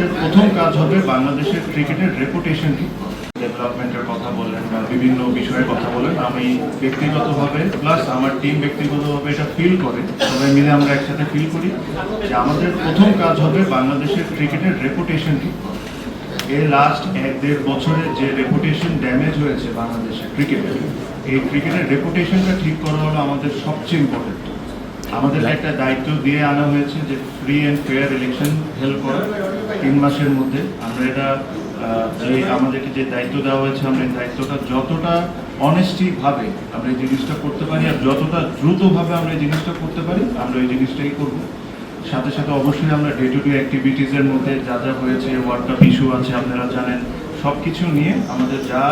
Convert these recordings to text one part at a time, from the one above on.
আমাদের প্রথম কাজ হবে বাংলাদেশের ক্রিকেটের রেপুটেশনটি ডেভেলপমেন্টের কথা বলেন বা বিভিন্ন বিষয়ের কথা বলেন। আমি ব্যক্তিগতভাবে প্লাস আমার টিম ব্যক্তিগতভাবে এটা ফিল করে, সবাই মিলে আমরা একসাথে ফিল করি যে আমাদের প্রথম কাজ হবে বাংলাদেশের ক্রিকেটের রেপুটেশনটি। এই লাস্ট 1-1.5 বছরে যে রেপুটেশন ড্যামেজ হয়েছে বাংলাদেশের ক্রিকেটের, এই ক্রিকেটের রেপুটেশনটা ঠিক করা হলো আমাদের সবচেয়ে ইম্পর্টেন্ট। আমাদের একটা দায়িত্ব দিয়ে আনা হয়েছে যে free and fair election help করা 3 মাসের মধ্যে। আমরা এটা যে আমাদেরকে যে দায়িত্ব দেওয়া হয়েছে, আমরা এই দায়িত্বটা যতটা অনেস্টিভাবে আমরা এই জিনিসটা করতে পারি আর যতটা দ্রুতভাবে আমরা এই জিনিসটা করতে পারি, আমরা এই জিনিসটাই করব। সাথে সাথে অবশ্যই আমরা ডে টু ডে অ্যাক্টিভিটিসের মধ্যে যা যা হয়েছে, ওয়ার্ল্ড কাপ ইস্যু আছে আপনারা জানেন, সব কিছু নিয়ে আমাদের যা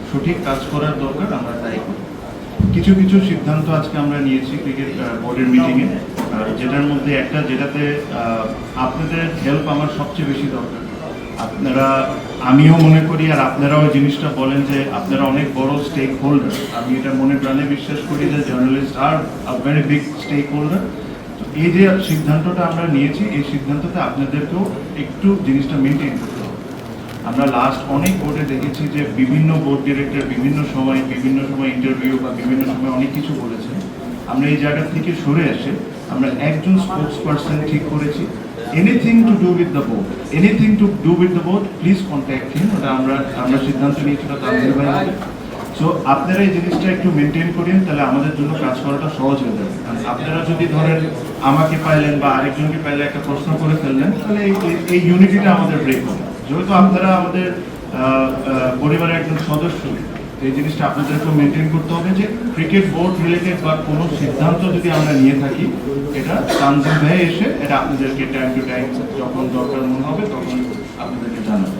সঠিক কাজ করার দরকার আমরা তাই করি। কিছু কিছু সিদ্ধান্ত আজকে আমরা নিয়েছি ক্রিকেট বোর্ডের মিটিংয়ে, যেটার মধ্যে একটা যেটাতে আপনাদের হেল্প আমার সবচেয়ে বেশি দরকার। আপনারা, আমিও মনে করি আর আপনারাও জিনিসটা বলেন যে আপনারা অনেক বড় স্টেক হোল্ডার। আমি এটা মনে প্রাণে বিশ্বাস করি যে journalist are very big stakeholder. তো এই যে সিদ্ধান্তটা আমরা নিয়েছি, এই সিদ্ধান্ততে আপনাদেরকেও একটু জিনিসটা মেনটেন করতে হবে। আমরা লাস্ট অনেক বোর্ডে দেখেছি যে বিভিন্ন বোর্ড ডিরেক্টর বিভিন্ন সময় ইন্টারভিউ বা বিভিন্ন সময় অনেক কিছু বলেছেন। আমরা এই জায়গা থেকে সরে এসে আমরা একজন স্পোর্টস পার্সন ঠিক করেছি। Anything to do with the board please contact him. ওটা আমরা সিদ্ধান্ত নিয়েছিল তানভীর ভাই হবে। সো আপনারা এই জিনিসটা একটু মেনটেন করেন, তাহলে আমাদের জন্য কাজ করাটা সহজ হয়ে যাবে। আপনারা যদি ধরেন আমাকে পাইলেন বা আরেকজনকে পাইলে একটা প্রশ্ন করে ফেললেন, তাহলে এই ইউনিটিটা আমাদের ব্রেক হবে। যেহেতু আপনারা আমাদের পরিবারের একজন সদস্য, এই জিনিসটা আপনাদেরকে মেনটেন করতে হবে যে ক্রিকেট বোর্ড রিলেটেড বা কোনো সিদ্ধান্ত যদি আমরা নিয়ে থাকি, এটা তানজিম ভাই এসে এটা আপনাদেরকে টাইম টু টাইম যখন দরকার মনে হবে তখন আপনাদেরকে জানাবে।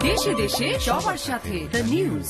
দেশে দেশে সবার সাথে দ্য নিউজ।